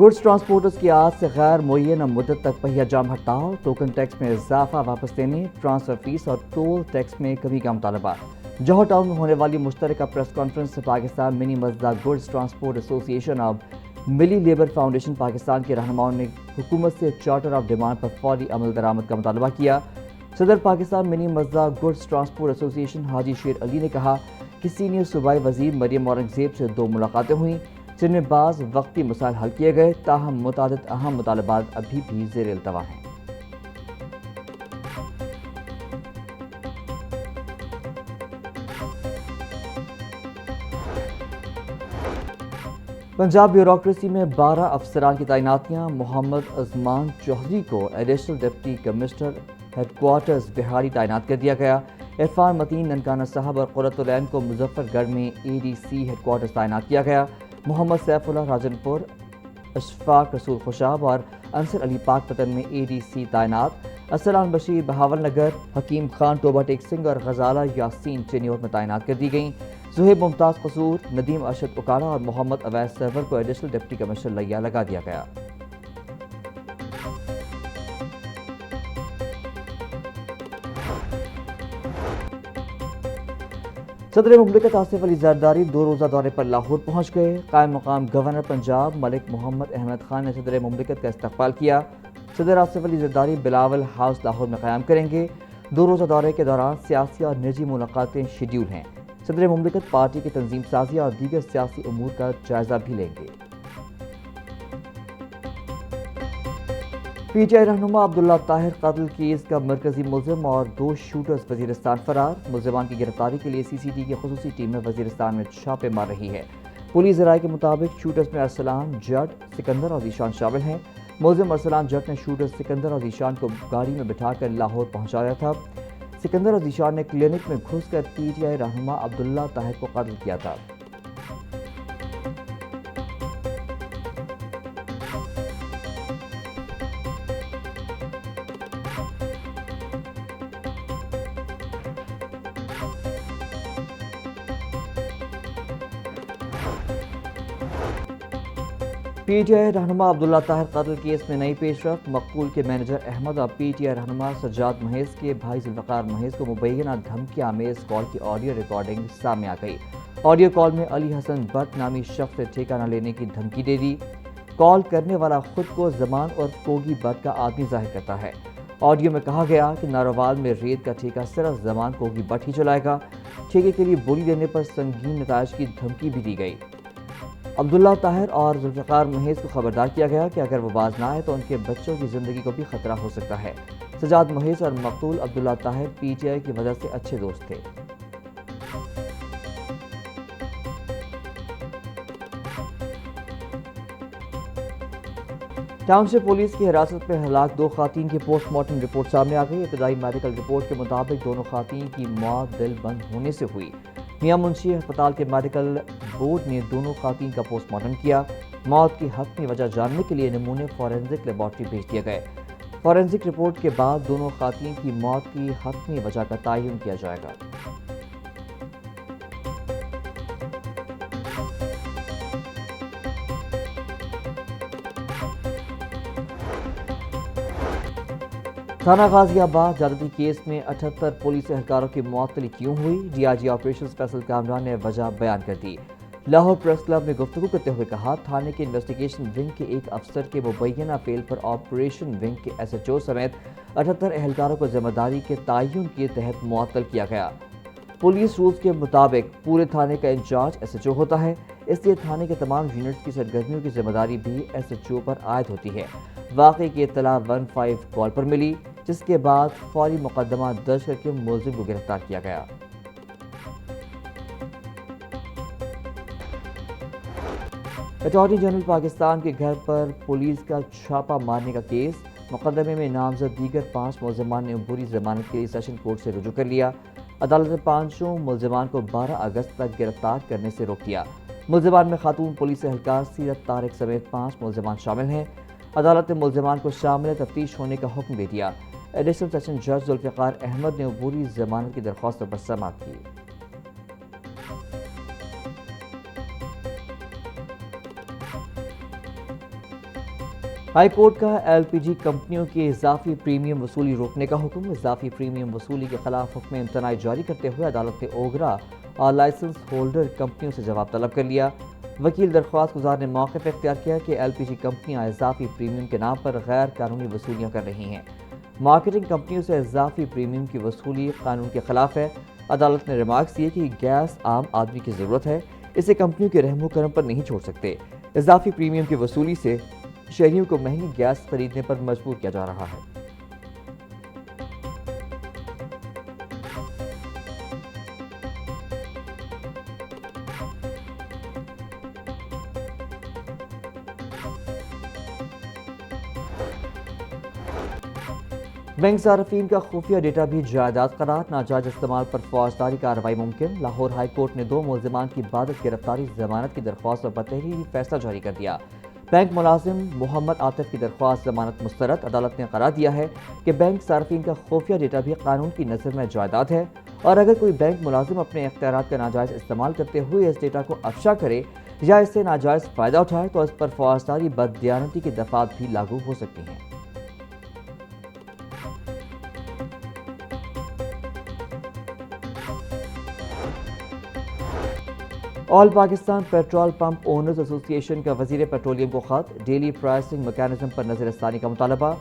Goods transporters کی آج سے غیر معینہ مدت تک پہیہ جام ہڑتال، ٹوکن ٹیکس میں اضافہ واپس لینے، ٹرانسفر فیس اور ٹول ٹیکس میں کمی کا مطالبہ۔ جوہر ٹاؤن میں ہونے والی مشترکہ پریس کانفرنس سے پاکستان منی مزدا گڈس ٹرانسپورٹ ایسوسی ایشن اور ملی لیبر فاؤنڈیشن پاکستان کے رہنماؤں نے حکومت سے چارٹر آف ڈیمانڈ پر فوری عمل درآمد کا مطالبہ کیا۔ صدر پاکستان منی مزدا گڈس ٹرانسپورٹ ایسوسی ایشن حاجی شیر علی نے کہا کہ سینئر صوبائی وزیر مریم اورنگزیب سے 2 ملاقاتیں ہوئیں، جن میں بعض وقتی مسائل حل کیے گئے، تاہم متعدد اہم مطالبات ابھی بھی زیر التوا ہیں۔ پنجاب بیوروکریسی میں 12 افسران کی تعیناتیاں، محمد عثمان چوہدری کو additional deputy commissioner headquarters بہاری تعینات کر دیا گیا۔ عرفان متین ننکانہ صاحب اور قرۃ العین کو مظفر گڑھ میں اے ڈی سی ہیڈ کوارٹرز تعینات کیا گیا۔ محمد سیف اللہ راجن پور، اشفاق رسول خوشاب اور انصر علی پاک پتن میں اے ڈی سی تعینات، ارسلان بشیر بہاول نگر، حکیم خان ٹوبہ ٹیک سنگھ اور غزالہ یاسین چینیور میں تعینات کر دی گئیں۔ زہیب ممتاز قصور، ندیم ارشد اکاڑا اور محمد اویس سرور کو ایڈیشنل ڈپٹی کمشنر لیا لگا دیا گیا۔ صدر مملکت آصف علی زرداری 2 روزہ دورے پر لاہور پہنچ گئے۔ قائم مقام گورنر پنجاب ملک محمد احمد خان نے صدر مملکت کا استقبال کیا۔ صدر آصف علی زرداری بلاول ہاؤس لاہور میں قیام کریں گے۔ 2 روزہ دورے کے دوران سیاسی اور نجی ملاقاتیں شیڈول ہیں۔ صدر مملکت پارٹی کی تنظیم سازی اور دیگر سیاسی امور کا جائزہ بھی لیں گے۔ پی ٹی آئی رہنما عبداللہ طاہر قتل کیس کا مرکزی ملزم اور 2 شوٹرز وزیرستان فرار۔ ملزمان کی گرفتاری کے لیے سی سی ٹی کی خصوصی ٹیمیں وزیرستان میں چھاپے مار رہی ہے۔ پولیس ذرائع کے مطابق شوٹرز میں ارسلان جٹ، سکندر اور ذیشان شامل ہیں۔ ملزم ارسلان جٹ نے شوٹرز سکندر اور ذیشان کو گاڑی میں بٹھا کر لاہور پہنچایا تھا۔ سکندر اور ذیشان نے کلینک میں گھس کر پی ٹی آئی رہنما عبداللہ طاہر کو قتل کیا تھا۔ پی ٹی آئی رہنما عبداللہ طاہر قتل کیس میں نئی پیش رفت۔ مقتول کے مینیجر احمد اور پی ٹی آئی رہنما سجاد محیز کے بھائی ذوالفقار محیز کو مبینہ دھمکی آمیز کال کی آڈیو ریکارڈنگ سامنے آ گئی۔ آڈیو کال میں علی حسن بٹ نامی شخص سے ٹھیکہ نہ لینے کی دھمکی دے دی۔ کال کرنے والا خود کو زمان اور کوگی بٹ کا آدمی ظاہر کرتا ہے۔ آڈیو میں کہا گیا کہ ناروال میں ریت کا ٹھیکہ صرف زمان کوگی بٹ ہی چلائے گا۔ ٹھیکے کے لیے بولی دینے پر سنگین نتائج کی دھمکی بھی دی گئی۔ عبداللہ طاہر اور ذوالفقار محیز کو خبردار کیا گیا کہ اگر وہ باز نہ آئے تو ان کے بچوں کی زندگی کو بھی خطرہ ہو سکتا ہے۔ سجاد محیز اور مقتول عبداللہ طاہر پی ٹی آئی کی وجہ سے اچھے دوست تھے۔ ٹاؤن شپ پولیس کی حراست میں ہلاک 2 خواتین کی پوسٹ مارٹم رپورٹ سامنے آ گئی۔ ابتدائی میڈیکل رپورٹ کے مطابق دونوں خواتین کی موت دل بند ہونے سے ہوئی۔ میاں منشی ہسپتال کے میڈیکل بورڈ نے دونوں خواتین کا پوسٹ مارٹم کیا۔ موت کی حتمی وجہ جاننے کے لیے نمونے فورینزک لیبارٹری بھیج دیے گئے۔ فورینزک رپورٹ کے بعد دونوں خواتین کی موت کی حتمی وجہ کا تعین کیا جائے گا۔ تھانہ غازی آباد زیادتی کیس میں 78 پولیس اہلکاروں کی معطلی کیوں ہوئی؟ D I G operations Faisal Kamran نے وجہ بیان کر دی۔ لاہور پریس کلب میں گفتگو کرتے ہوئے کہا، تھانے کے انویسٹیگیشن ونگ کے ایک افسر کے مبینہ فیل پر آپریشن ونگ کے ایس ایچ او سمیت 78 اہلکاروں کو ذمہ داری کے تعین کے تحت معطل کیا گیا۔ پولیس رولز کے مطابق پورے تھانے کا انچارج ایس ایچ او ہوتا ہے، اس لیے تھانے کے تمام یونٹس کی سرگرمیوں کی ذمہ داری بھی ایس ایچ او پر عائد ہوتی ہے۔ واقعے کی اطلاع 15 کال پر ملی، جس کے بعد فوری مقدمہ درج کر کے ملزم کو گرفتار کیا گیا۔ اٹارنی جنرل پاکستان کے گھر پر پولیس کا چھاپہ مارنے کا کیس۔ مقدمے میں نامزد دیگر 5 ملزمان نے عبوری ضمانت کے لیے سیشن کورٹ سے رجوع کر لیا۔ عدالت نے 5 ملزمان کو 12 اگست تک گرفتار کرنے سے روک دیا۔ ملزمان میں خاتون پولیس اہلکار سیرت طارق سمیت 5 ملزمان شامل ہیں۔ عدالت نے ملزمان کو شامل تفتیش ہونے کا حکم دے دیا۔ ایڈیشنل سیشن جج ذوالفقار احمد نے عبوری ضمانت کی درخواست پر سماعت کی۔ ہائی کورٹ کا ایل پی جی کمپنیوں کی اضافی پریمیم وصولی روکنے کا حکم۔ اضافی پریمیم وصولی کے خلاف حکم امتناعی جاری کرتے ہوئے عدالت نے اوگرا اور لائسنس ہولڈر کمپنیوں سے جواب طلب کر لیا۔ وکیل درخواست گزار نے موقف اختیار کیا کہ ایل پی جی کمپنیاں اضافی پریمیم کے نام پر غیر قانونی وصولیاں کر رہی ہیں۔ مارکیٹنگ کمپنیوں سے اضافی پریمیم کی وصولی قانون کے خلاف ہے۔ عدالت نے ریمارکس دیے کہ گیس عام آدمی کی ضرورت ہے، اسے کمپنیوں کے رحم و کرم پر نہیں چھوڑ سکتے۔ اضافی پریمیم کی وصولی سے شہریوں کو مہنگی گیس خریدنے پر مجبور کیا جا رہا ہے۔ بینک صارفین کا خفیہ ڈیٹا بھی جائیداد قرار، ناجائز استعمال پر فوجداری کارروائی ممکن۔ لاہور ہائی کورٹ نے 2 ملزمان کی بعدت گرفتاری ضمانت کی درخواست پر بتحریری فیصلہ جاری کر دیا۔ بینک ملازم محمد عاطف کی درخواست ضمانت مسترد۔ عدالت نے قرار دیا ہے کہ بینک صارفین کا خفیہ ڈیٹا بھی قانون کی نظر میں جائیداد ہے، اور اگر کوئی بینک ملازم اپنے اختیارات کا ناجائز استعمال کرتے ہوئے اس ڈیٹا کو افشا کرے یا اس سے ناجائز فائدہ اٹھائے تو اس پر فوجداری بددیانتی کی دفعات بھی لاگو ہو سکتی ہیں۔ آل پاکستان پیٹرول پمپ اونرز ایسوسی ایشن کا وزیر پیٹرولیم کو خط، ڈیلی پرائسنگ میکانزم پر نظر ثانی کا مطالبہ۔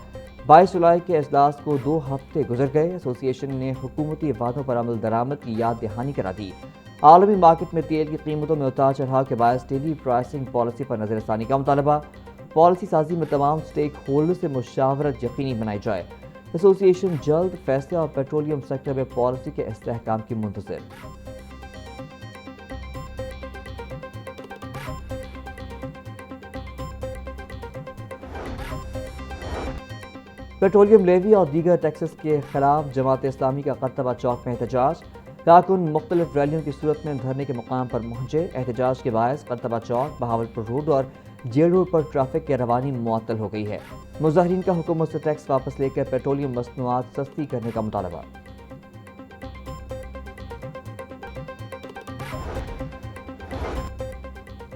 22 جولائی کے اجلاس کو 2 ہفتے گزر گئے، ایسوسی ایشن نے حکومتی وعدوں پر عمل درآمد کی یاد دہانی کرا دی۔ عالمی مارکیٹ میں تیل کی قیمتوں میں اتار چڑھاؤ کے باعث ڈیلی پرائسنگ پالیسی پر نظر ثانی کا مطالبہ۔ پالیسی سازی میں تمام سٹیک ہولڈر سے مشاورت یقینی بنائی جائے۔ ایسوسی ایشن جلد فیصلے اور پیٹرولیم سیکٹر میں پالیسی کے استحکام کی منتظر۔ پیٹرولیم لیوی اور دیگر ٹیکسز کے خلاف جماعت اسلامی کا قرطبہ چوک میں احتجاج۔ کارکن مختلف ریلیوں کی صورت میں دھرنے کے مقام پر پہنچے۔ احتجاج کے باعث قرطبہ چوک، بہاولپور روڈ اور جیل روڈ پر ٹریفک کی روانی معطل ہو گئی ہے۔ مظاہرین کا حکومت سے ٹیکس واپس لے کر پیٹرولیم مصنوعات سستی کرنے کا مطالبہ۔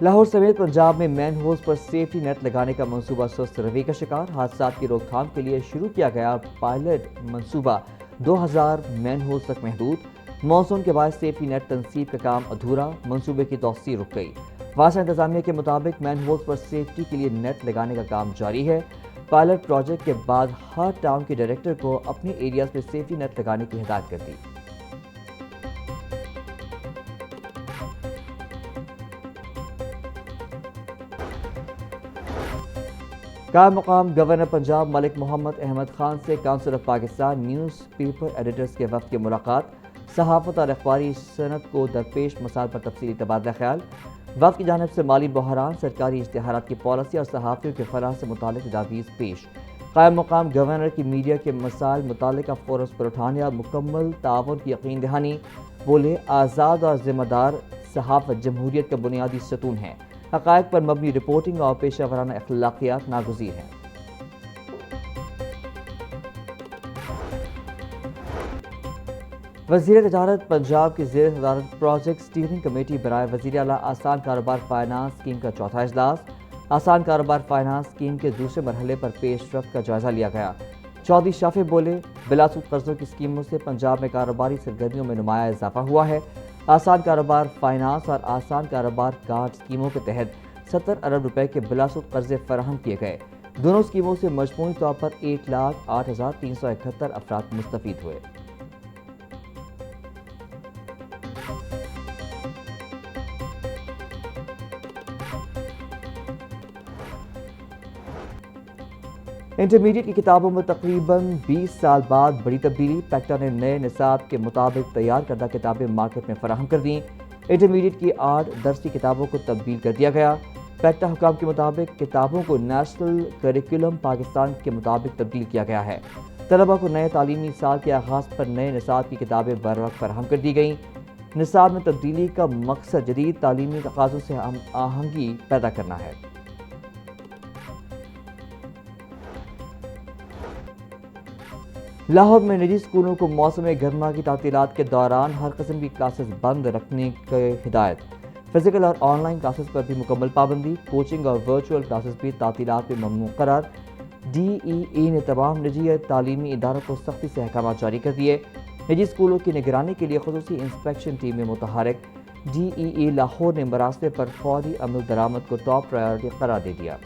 لاہور سمیت پنجاب میں مین ہولز پر سیفٹی نیٹ لگانے کا منصوبہ سست روی کا شکار۔ حادثات کی روک تھام کے لیے شروع کیا گیا پائلٹ منصوبہ 2000 مین ہولز تک محدود۔ مانسون کے باعث سیفٹی نیٹ تنصیب کا کام ادھورا، منصوبے کی توسیع رک گئی۔ واسطہ انتظامیہ کے مطابق مین ہولز پر سیفٹی کے لیے نیٹ لگانے کا کام جاری ہے۔ پائلٹ پروجیکٹ کے بعد ہر ٹاؤن کے ڈائریکٹر کو اپنے ایریاز میں سیفٹی نیٹ لگانے کی ہدایت کر دی۔ قائم مقام گورنر پنجاب ملک محمد احمد خان سے council of Pakistan news paper editors کے وفد کی ملاقات۔ صحافت اور اخباری صنعت کو درپیش مسائل پر تفصیلی تبادلہ خیال۔ وفد کی جانب سے مالی بحران، سرکاری اشتہارات کی پالیسی اور صحافیوں کے فلاح سے متعلق تجاویز پیش۔ قائم مقام گورنر کی میڈیا کے مسائل متعلقہ فورمز پر اٹھانے اور مکمل تعاون کی یقین دہانی۔ بولے، آزاد اور ذمہ دار صحافت جمہوریت کا بنیادی ستون ہے۔ حقائق پر مبنی رپورٹنگ اور پیشہ ورانہ اخلاقیات ناگزیر ہیں۔ وزیر تجارت پنجاب کی زیر صدارت پروجیکٹ اسٹیئرنگ کمیٹی برائے وزیر اعلیٰ آسان کاروبار فائنانس اسکیم کا چوتھا اجلاس۔ آسان کاروبار فائنانس اسکیم کے دوسرے مرحلے پر پیش رفت کا جائزہ لیا گیا۔ چودھری شافع بولے، بلا سود قرضوں کی اسکیموں سے پنجاب میں کاروباری سرگرمیوں میں نمایاں اضافہ ہوا ہے۔ آسان کاروبار فائنانس اور آسان کاروبار کارڈ اسکیموں کے تحت 70 ارب روپے کے بلا سود قرضے فراہم کیے گئے۔ دونوں اسکیموں سے مجموعی طور پر 1,08,371 افراد مستفید ہوئے۔ انٹرمیڈیٹ کی کتابوں میں تقریباً 20 سال بعد بڑی تبدیلی۔ پیکٹا نے نئے نصاب کے مطابق تیار کردہ کتابیں مارکیٹ میں فراہم کر دیں۔ انٹرمیڈیٹ کی 8 درسی کتابوں کو تبدیل کر دیا گیا۔ پیکٹا حکام کے مطابق کتابوں کو نیشنل کریکولم پاکستان کے مطابق تبدیل کیا گیا ہے۔ طلبہ کو نئے تعلیمی سال کے آغاز پر نئے نصاب کی کتابیں بروقت فراہم کر دی گئیں۔ نصاب میں تبدیلی کا مقصد جدید تعلیمی تقاضوں سے ہم آہنگی پیدا کرنا ہے۔ لاہور میں نجی اسکولوں کو موسم گرما کی تعطیلات کے دوران ہر قسم کی کلاسز بند رکھنے کی ہدایت۔ فزیکل اور آن لائن کلاسز پر بھی مکمل پابندی۔ کوچنگ اور ورچوئل کلاسز بھی تعطیلات میں ممنوع قرار۔ ڈی ای ای نے تمام نجی تعلیمی اداروں کو سختی سے احکامات جاری کر دیے۔ نجی اسکولوں کی نگرانی کے لیے خصوصی انسپیکشن ٹیمیں متحرک۔ ڈی ای ای لاہور نے مراسلے پر فوری عمل درآمد کو ٹاپ پرائیورٹی قرار دے دیا۔